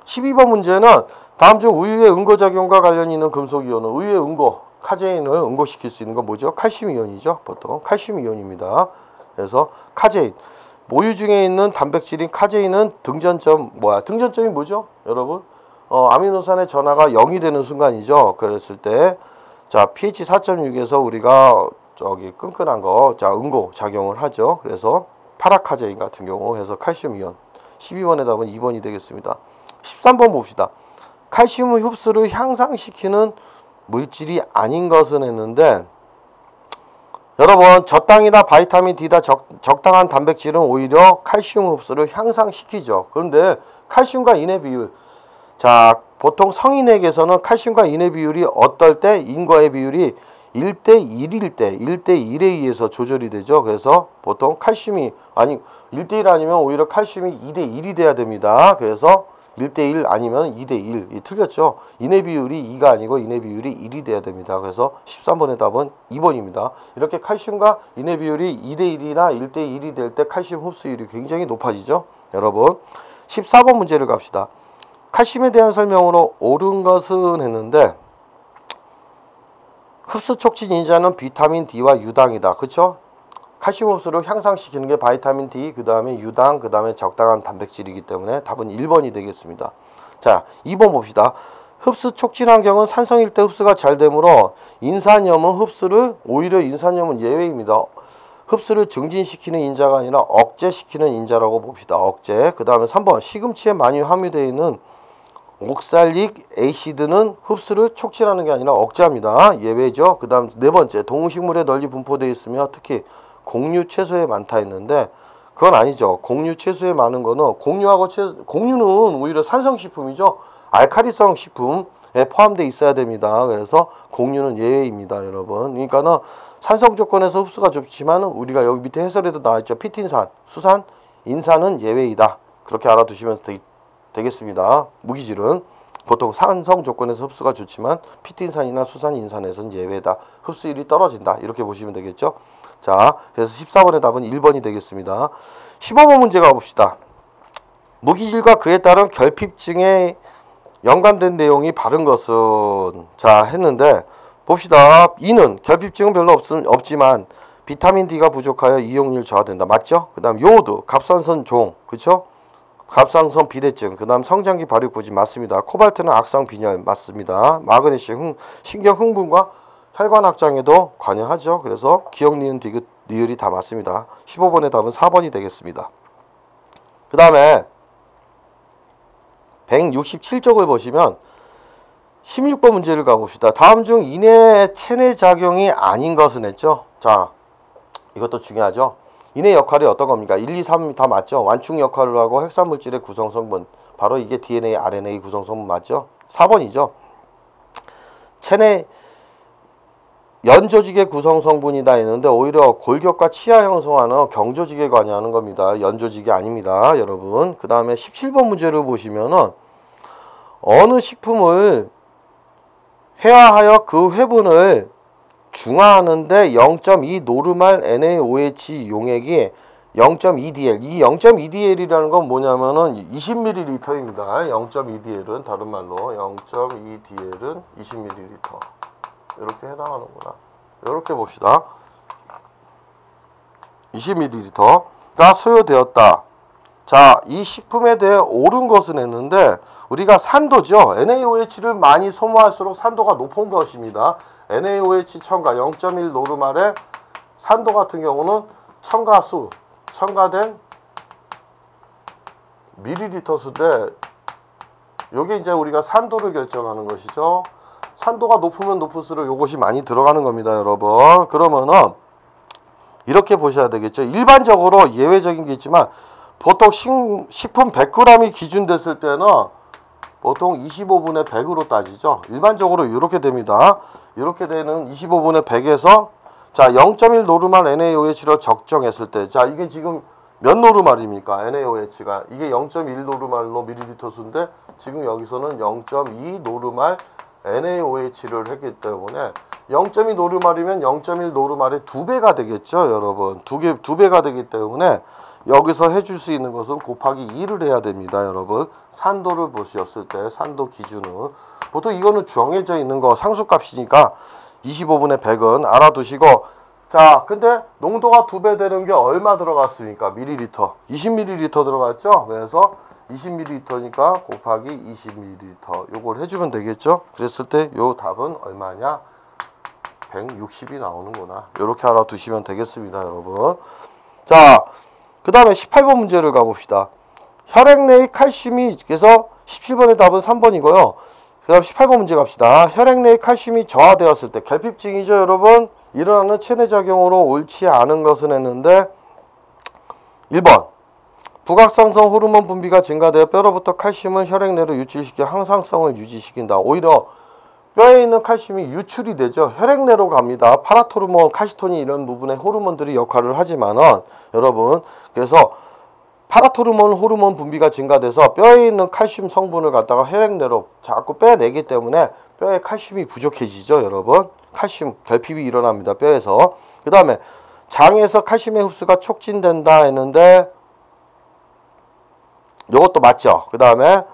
12번 문제는 다음 중 우유의 응고작용과 관련 있는 금속이온은, 우유의 응고, 카제인을 응고시킬 수 있는 건 뭐죠? 칼슘 이온이죠. 보통 칼슘 이온입니다. 그래서 카제인, 모유 중에 있는 단백질인 카제인은 등전점이 뭐죠, 여러분? 아미노산의 전하가 0이 되는 순간이죠. 그랬을 때, 자, pH 4.6에서 우리가 저기 끈끈한 거, 자, 응고 작용을 하죠. 그래서 파라카제인 같은 경우 해서 칼슘 이온. 12번의 답은 2번이 되겠습니다. 13번 봅시다. 칼슘의 흡수를 향상시키는 물질이 아닌 것은 했는데, 여러분, 저당이나 바이타민 D다 적당한 단백질은 오히려 칼슘 흡수를 향상시키죠. 그런데 칼슘과 인의 비율, 자, 보통 성인에게서는 칼슘과 인의 비율이 어떨 때 인과의 비율이 1대1일 때 1대1에 의해서 조절이 되죠. 그래서 보통 칼슘이 1대1 아니면 오히려 칼슘이 2대1이 돼야 됩니다. 그래서 1대1 아니면 2대1. 틀렸죠. 인의 비율이 2가 아니고 인의 비율이 1이 돼야 됩니다. 그래서 13번의 답은 2번입니다. 이렇게 칼슘과 인의 비율이 2대1이나 1대1이 될 때 칼슘 흡수율이 굉장히 높아지죠. 여러분, 14번 문제를 갑시다. 칼슘에 대한 설명으로 옳은 것은 했는데, 흡수 촉진 인자는 비타민 D와 유당이다. 그쵸? 칼슘 흡수를 향상시키는 게 바이타민 D, 그 다음에 유당, 그 다음에 적당한 단백질이기 때문에 답은 1번이 되겠습니다. 자, 2번 봅시다. 흡수 촉진 환경은 산성일 때 흡수가 잘 되므로 오히려 인산염은 예외입니다. 흡수를 증진시키는 인자가 아니라 억제시키는 인자라고 봅시다. 억제. 그 다음에 3번 시금치에 많이 함유되어 있는 옥살릭 에이시드는 흡수를 촉진하는 게 아니라 억제합니다. 예외죠. 그 다음 4번째 동식물에 널리 분포되어 있으며 특히 곡류 채소에 많다 했는데 그건 아니죠. 곡류 채소에 많은 거는 곡류는 오히려 산성식품이죠. 알카리성 식품에 포함되어 있어야 됩니다. 그래서 곡류는 예외입니다, 여러분. 그러니까는 산성 조건에서 흡수가 좋지만 우리가 여기 밑에 해설에도 나와있죠. 피틴산, 수산, 인산은 예외이다. 그렇게 알아두시면 되겠습니다. 무기질은 보통 산성 조건에서 흡수가 좋지만 피틴산이나 수산, 인산에서는 예외다. 흡수율이 떨어진다. 이렇게 보시면 되겠죠. 자, 그래서 14번의 답은 1번이 되겠습니다. 15번 문제 가봅시다. 무기질과 그에 따른 결핍증에 연관된 내용이 바른 것은 자 했는데 봅시다. 2는 결핍증은 별로 없지만 비타민 D가 부족하여 이용률 저하된다. 맞죠? 그 다음 요오드, 갑상선 종, 그쵸? 갑상선 비대증, 그 다음 성장기 발육부진 맞습니다. 코발트는 악성 빈혈 맞습니다. 마그네슘 신경 흥분과 혈관 확장에도 관여하죠. 그래서 기억, 니은, 디귿, 니을이 다 맞습니다. 15번의 답은 4번이 되겠습니다. 그 다음에 167쪽을 보시면 16번 문제를 가봅시다. 다음 중 인의 체내 작용이 아닌 것은 했죠. 자, 이것도 중요하죠. 인의 역할이 어떤 겁니까? 1, 2, 3 다 맞죠? 완충 역할을 하고 핵산물질의 구성성분, 바로 이게 DNA, RNA 구성성분 맞죠? 4번이죠. 체내 연조직의 구성성분이다 했는데 오히려 골격과 치아 형성하는 경조직에 관여하는 겁니다. 연조직이 아닙니다, 여러분. 그 다음에 17번 문제를 보시면은 어느 식품을 회화하여 그 회분을 중화하는데 0.2 노르말 NaOH 용액이 0.2dl. 이 0.2dl이라는 건 뭐냐면은 20ml입니다. 0.2dl은 다른 말로 0.2dl은 20ml. 이렇게 해당하는구나. 이렇게 봅시다. 20ml가 소요되었다. 자, 이 식품에 대해 옳은 것은 했는데 우리가 산도죠. NaOH를 많이 소모할수록 산도가 높은 것입니다. NaOH 첨가 0.1 노르말의 산도 같은 경우는 첨가된 밀리리터 수인데 요게 이제 우리가 산도를 결정하는 것이죠. 산도가 높으면 높을수록 요것이 많이 들어가는 겁니다, 여러분. 그러면은 이렇게 보셔야 되겠죠. 일반적으로 예외적인 게 있지만 보통 식품 100g이 기준 됐을 때는 보통 25분의 100으로 따지죠. 일반적으로 이렇게 됩니다. 이렇게 되는 25분의 100에서 자 0.1 노르말 NaOH로 적정했을 때 자 이게 지금 몇 노르말입니까? NaOH가 이게 0.1 노르말로 밀리리터 수인데 지금 여기서는 0.2 노르말 NaOH를 했기 때문에 0.2 노르말이면 0.1 노르말의 2배가 되겠죠, 여러분. 두 배가 되기 때문에 여기서 해줄 수 있는 것은 곱하기 2를 해야 됩니다, 여러분. 산도를 보셨을 때 산도 기준은 보통 이거는 정해져 있는 거 상수값이니까 25분의 100은 알아두시고 자 근데 농도가 2배 되는 게 얼마 들어갔습니까? 밀리리터 20ml 들어갔죠. 그래서 20ml니까 곱하기 20ml 요걸 해주면 되겠죠. 그랬을 때 요 답은 얼마냐? 160이 나오는구나. 요렇게 알아두시면 되겠습니다, 여러분. 자 그 다음에 18번 문제를 가봅시다. 혈액 내의 칼슘이 그래서 17번의 답은 3번이고요. 그 다음 18번 문제 갑시다. 혈액 내의 칼슘이 저하되었을 때 결핍증이죠, 여러분. 일어나는 체내작용으로 옳지 않은 것은 했는데 1번 부각상선 호르몬 분비가 증가되어 뼈로부터 칼슘을 혈액 내로 유출시켜 항상성을 유지시킨다. 오히려 뼈에 있는 칼슘이 유출이 되죠. 혈액 내로 갑니다. 파라토르몬, 카시토닌 이런 부분의 호르몬들이 역할을 하지만은 여러분 그래서 파라토르몬 호르몬 분비가 증가돼서 뼈에 있는 칼슘 성분을 갖다가 혈액 내로 자꾸 빼내기 때문에 뼈에 칼슘이 부족해지죠, 여러분. 칼슘 결핍이 일어납니다, 뼈에서. 그 다음에 장에서 칼슘의 흡수가 촉진된다 했는데 이것도 맞죠. 그 다음에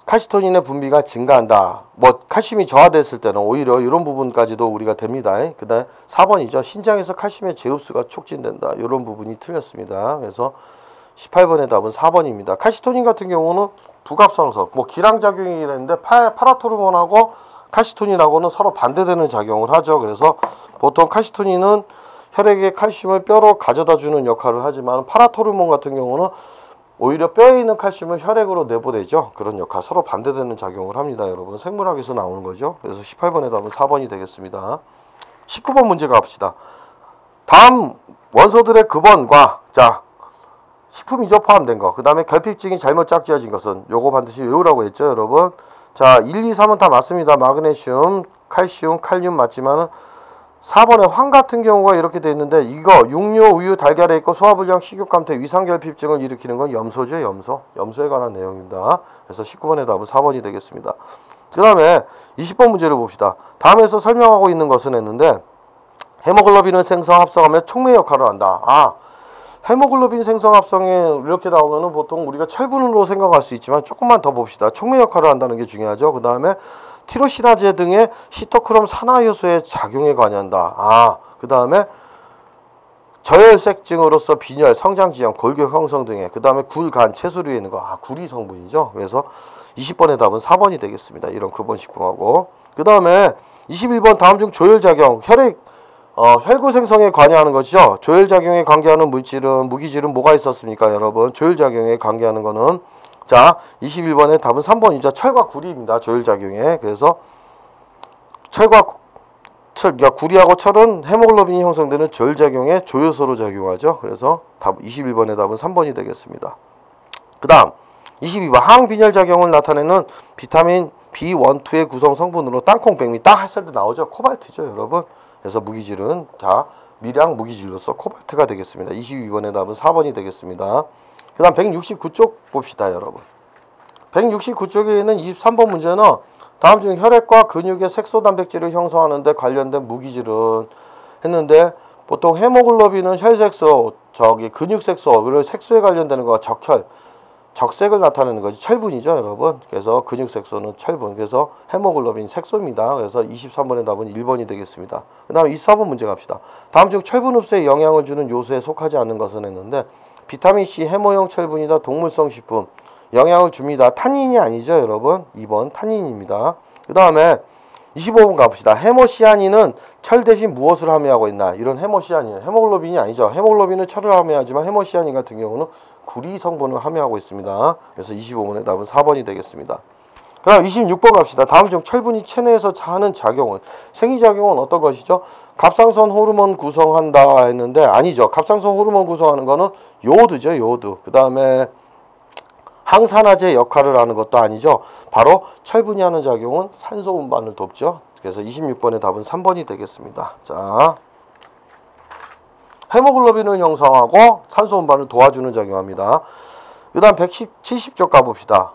카시토닌의 분비가 증가한다. 뭐 칼슘이 저하됐을 때는 오히려 이런 부분까지도 우리가 됩니다. 그 다음에 4번이죠. 신장에서 칼슘의 재흡수가 촉진된다. 이런 부분이 틀렸습니다. 그래서 18번의 답은 4번입니다. 카시토닌 같은 경우는 부갑상선, 뭐 기량작용이 있는데 파라토르몬하고 카시토닌하고는 서로 반대되는 작용을 하죠. 그래서 보통 카시토닌은 혈액에 칼슘을 뼈로 가져다 주는 역할을 하지만 파라토르몬 같은 경우는 오히려 뼈에 있는 칼슘을 혈액으로 내보내죠. 그런 역할, 서로 반대되는 작용을 합니다. 여러분 생물학에서 나오는 거죠. 그래서 18번의 답은 4번이 되겠습니다. 19번 문제 가봅시다. 다음 원소들의 급원과 자 식품이죠, 포함된 거. 그 다음에 결핍증이 잘못 짝지어진 것은 요거 반드시 외우라고 했죠, 여러분. 자 1, 2, 3은 다 맞습니다. 마그네슘, 칼슘, 칼륨 맞지만은 4번에 황 같은 경우가 이렇게 돼 있는데, 이거 육류, 우유, 달걀에 있고 소화불량, 식욕감퇴, 위상결핍증을 일으키는 건 염소죠. 염소에 관한 내용입니다. 그래서 19번의 답은 4번이 되겠습니다. 그 다음에 20번 문제를 봅시다. 다음에서 설명하고 있는 것은 했는데, 헤모글로빈을 생성 합성하며 촉매 역할을 한다. 헤모글로빈 생성 합성에 이렇게 나오면은 보통 우리가 철분으로 생각할 수 있지만 조금만 더 봅시다. 촉매 역할을 한다는 게 중요하죠. 그 다음에 티로시나제 등의 시토크롬 산화 효소의 작용에 관여한다. 그 다음에 저혈색증으로서 빈혈, 성장지형, 골격 형성 등의, 그 다음에 굴, 간, 채소류에 있는 거, 구리 성분이죠. 그래서 20번의 답은 4번이 되겠습니다. 이런 근본식품하고. 그 다음에 21번 다음 중 조혈작용, 혈구 생성에 관여하는 것이죠. 조혈작용에 관계하는 물질은, 무기질은 뭐가 있었습니까, 여러분? 조혈작용에 관계하는 거는, 자 21번의 답은 3번이죠. 철과 구리입니다. 조혈작용에. 그래서 구리하고 철은 헤모글로빈이 형성되는 조혈작용에 조효소로 작용하죠. 그래서 답 21번의 답은 3번이 되겠습니다. 그 다음 22번 항빈혈작용을 나타내는 비타민 B1, 2의 구성 성분으로 땅콩, 백미, 딱 했을 때 나오죠. 코발트죠, 여러분. 그래서 무기질은 자 미량 무기질로서 코발트가 되겠습니다. 22번의 답은 4번이 되겠습니다. 그 다음 169쪽 봅시다, 여러분. 169쪽에 있는 23번 문제는 다음 중 혈액과 근육의 색소 단백질을 형성하는 데 관련된 무기질은 했는데, 보통 헤모글로빈은 혈색소, 근육색소, 그리고 색소에 관련되는 거가 적색을 나타내는 것이 철분이죠, 여러분. 그래서 근육색소는 철분, 그래서 헤모글로빈 색소입니다. 그래서 23번의 답은 1번이 되겠습니다. 그 다음 24번 문제 갑시다. 다음 중 철분 흡수에 영향을 주는 요소에 속하지 않는 것은 했는데, 비타민C 해모형 철분이다. 동물성 식품 영향을 줍니다. 탄닌이 아니죠, 여러분. 2번 탄닌입니다. 그 다음에 25번 가봅시다. 해모시아닌은 철 대신 무엇을 함유하고 있나? 이런 해모시아닌, 헤모글로빈이 아니죠. 헤모글로빈은 철을 함유하지만 해모시아닌 같은 경우는 구리 성분을 함유하고 있습니다. 그래서 25번의 답은 4번이 되겠습니다. 그 다음 26번 갑시다. 다음 중 철분이 체내에서 하는 작용은, 생리작용은 어떤 것이죠? 갑상선 호르몬 구성한다 했는데 아니죠. 갑상선 호르몬 구성하는 거는 요오드죠, 요오드. 그 다음에 항산화제 역할을 하는 것도 아니죠. 바로 철분이 하는 작용은 산소 운반을 돕죠. 그래서 26번의 답은 3번이 되겠습니다. 자, 헤모글로빈을 형성하고 산소 운반을 도와주는 작용합니다. 그 다음 170쪽 가봅시다.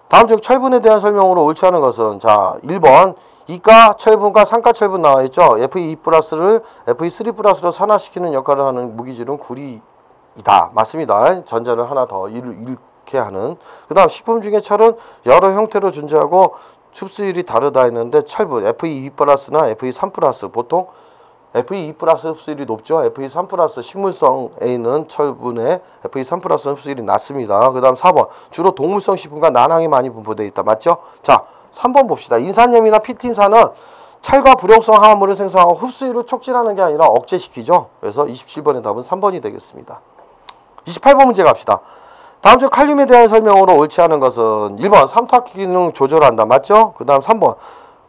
다음 중 철분에 대한 설명으로 옳지 않은 것은, 자 1번 이가 철분과 산가 철분 나와있죠. Fe2+를 Fe3+로 산화시키는 역할을 하는 무기질은 구리이다. 맞습니다. 전자를 하나 더 잃게 하는. 그 다음 식품 중에 철은 여러 형태로 존재하고 흡수율이 다르다 했는데, 철분 Fe2+나 Fe3+, 보통 Fe2+ 흡수율이 높죠. Fe3+ 식물성에 있는 철분에 Fe3+ 흡수율이 낮습니다. 그 다음 4번 주로 동물성 식품과 난항이 많이 분포되어 있다. 맞죠? 자 3번 봅시다. 인산염이나 피틴산은 철과 불용성 화합물을 생성하고 흡수율을 촉진하는 게 아니라 억제시키죠. 그래서 27번의 답은 3번이 되겠습니다. 28번 문제 갑시다. 다음 중 칼륨에 대한 설명으로 옳지 않은 것은 1번 삼투압 기능 조절한다. 맞죠? 그 다음 3번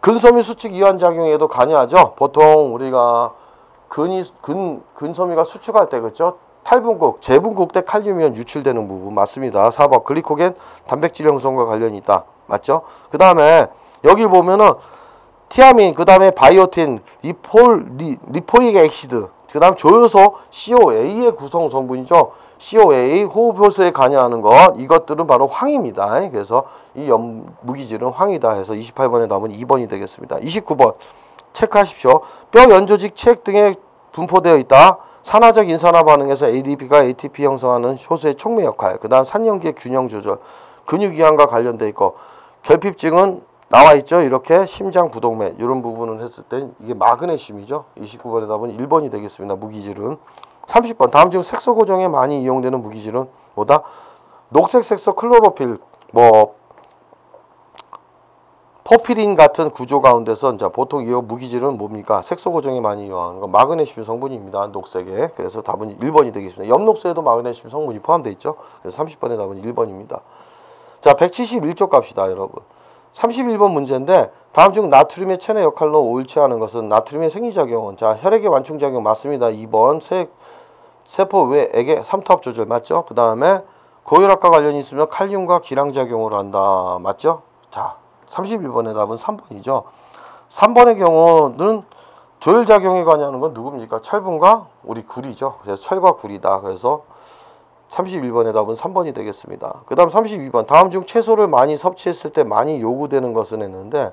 근섬유 수축 이완 작용에도 관여하죠. 보통 우리가 근섬유가 수축할 때, 그렇죠? 재분국 때 칼륨이온 유출되는 부분 맞습니다. 4번 글리코겐 단백질 형성과 관련이 있다. 맞죠? 그 다음에 여기 보면은 티아민, 그 다음에 바이오틴, 리포익 액시드, 그 다음 조효소 COA의 구성 성분이죠. COA, 호흡효소에 관여하는 것, 이것들은 바로 황입니다. 그래서 이 무기질은 황이다 해서 28번에 답은 2번이 되겠습니다. 29번 체크하십시오. 뼈 연조직 체액 등에 분포되어 있다. 산화적 인산화 반응에서 ADP가 ATP 형성하는 효소의 촉매 역할, 그 다음 산염기의 균형 조절, 근육 이완과 관련되어 있고, 결핍증은 나와 있죠. 이렇게 심장 부동맥 이런 부분을 했을 때 이게 마그네슘이죠. 29번의 답은 1번이 되겠습니다. 무기질은. 30번 다음 중 색소 고정에 많이 이용되는 무기질은 뭐다? 녹색 색소 클로로필, 호피린 같은 구조 가운데서 이제 보통 이 무기질은 뭡니까? 색소 고정에 많이 이용하는 건 마그네슘 성분입니다. 녹색에. 그래서 답은 1번이 되겠습니다. 엽록소에도 마그네슘 성분이 포함되어 있죠. 그래서 30번의 답은 1번입니다. 자, 171쪽 갑시다, 여러분. 31번 문제인데 다음 중 나트륨의 체내 역할로 옳지 않은 것은 나트륨의 생리작용은 자, 혈액의 완충작용 맞습니다. 2번 세포 외액의 삼투압 조절 맞죠? 그 다음에 고혈압과 관련이 있으면 칼륨과 기량작용을 한다. 맞죠? 자, 31번의 답은 3번이죠. 3번의 경우는 조혈작용에 관여하는 건 누굽니까? 철분과 우리 구리죠. 그래서 철과 구리다. 그래서 31번의 답은 3번이 되겠습니다. 그 다음 32번. 다음 중 채소를 많이 섭취했을 때 많이 요구되는 것은 했는데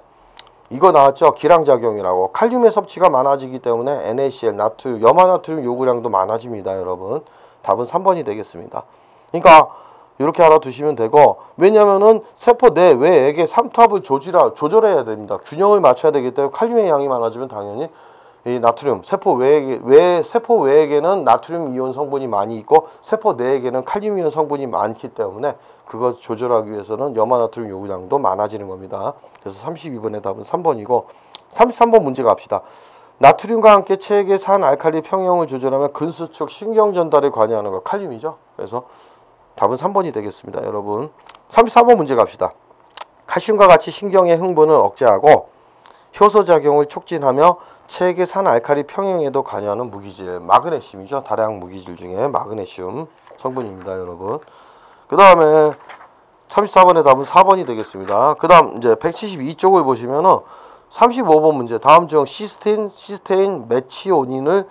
이거 나왔죠? 기량작용이라고. 칼륨의 섭취가 많아지기 때문에 NaCl, 나트륨, 염화나트륨 요구량도 많아집니다. 여러분. 답은 3번이 되겠습니다. 그러니까 이렇게 알아두시면 되고 왜냐면은 세포 내 외액의 삼투압을 조절해야 됩니다. 균형을 맞춰야 되기 때문에 칼륨의 양이 많아지면 당연히 이 나트륨, 세포 외액에는 나트륨 이온 성분이 많이 있고 세포 내에게는 칼륨 이온 성분이 많기 때문에 그것 조절하기 위해서는 염화나트륨 요구량도 많아지는 겁니다. 그래서 32번의 답은 3번이고 33번 문제 갑시다. 나트륨과 함께 체액의 산 알칼리 평형을 조절하면 근수 쪽 신경 전달에 관여하는 거 칼륨이죠. 그래서 답은 3번이 되겠습니다. 여러분 34번 문제 갑시다. 칼슘과 같이 신경의 흥분을 억제하고 효소작용을 촉진하며 체액의 산 알칼리 평형에도 관여하는 무기질 마그네슘이죠. 다량 무기질 중에 마그네슘 성분입니다. 여러분 그 다음에 34번의 답은 4번이 되겠습니다. 그 다음 이제 172쪽을 보시면은 35번 문제 다음 중 시스테인, 메치오닌을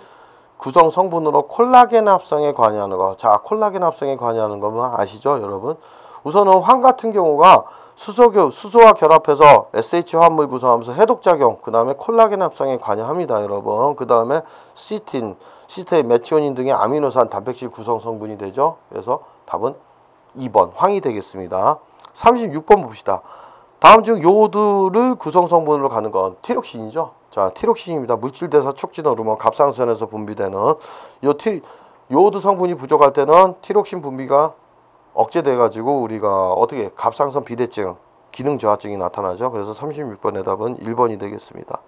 구성 성분으로 콜라겐 합성에 관여하는 거. 자, 콜라겐 합성에 관여하는 거면 아시죠, 여러분? 우선은 황 같은 경우가 수소와 결합해서 SH 화합물 구성하면서 해독작용, 그 다음에 콜라겐 합성에 관여합니다, 여러분. 그 다음에 시스테인, 메치오닌 등의 아미노산, 단백질 구성 성분이 되죠. 그래서 답은 2번, 황이 되겠습니다. 36번 봅시다. 다음 중 요오드를 구성 성분으로 가는 건 티록신이죠. 자, 티록신입니다. 물질대사 촉진 호르몬 갑상선에서 분비되는 요오드 성분이 부족할 때는 티록신 분비가 억제돼 가지고 우리가 어떻게 갑상선 비대증, 기능 저하증이 나타나죠. 그래서 36번의 답은 1번이 되겠습니다.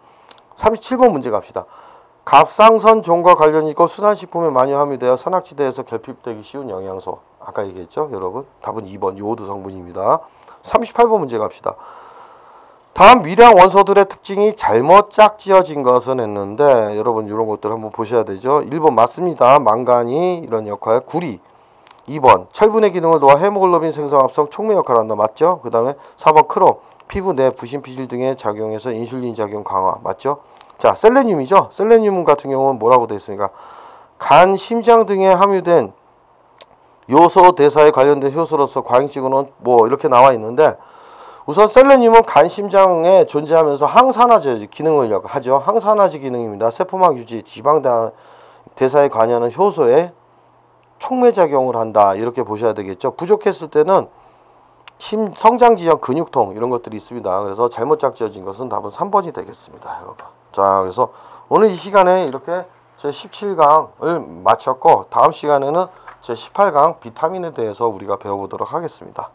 37번 문제 갑시다. 갑상선 종과 관련이 있고 수산식품에 많이 함유되어 산악지대에서 결핍되기 쉬운 영양소. 아까 얘기했죠, 여러분? 답은 2번 요오드 성분입니다. 38번 문제 갑시다. 다음 미량 원소들의 특징이 잘못 짝지어진 것은 했는데 여러분 이런 것들 한번 보셔야 되죠. 1번 맞습니다. 망간이 이런 역할. 구리. 2번 철분의 기능을 도와 헤모글로빈 생성 합성 촉매 역할을 한다. 맞죠? 그 다음에 4번 크롬. 피부 내 부신피질 등에 작용해서 인슐린 작용 강화. 맞죠? 자, 셀레늄이죠. 셀레늄 같은 경우는 뭐라고 되어 있습니까? 간, 심장 등에 함유된 요소 대사에 관련된 효소로서 과잉지구는 뭐 이렇게 나와 있는데 우선 셀레늄은 간 심장에 존재하면서 항산화제 기능을 하죠. 항산화제 기능입니다. 세포막 유지, 지방 대사에 관여하는 효소에 촉매작용을 한다. 이렇게 보셔야 되겠죠. 부족했을 때는 성장지형 근육통 이런 것들이 있습니다. 그래서 잘못 짝지어진 것은 답은 3번이 되겠습니다. 여러분. 자, 그래서 오늘 이 시간에 이렇게 제 17강을 마쳤고 다음 시간에는 제 18강 비타민에 대해서 우리가 배워보도록 하겠습니다.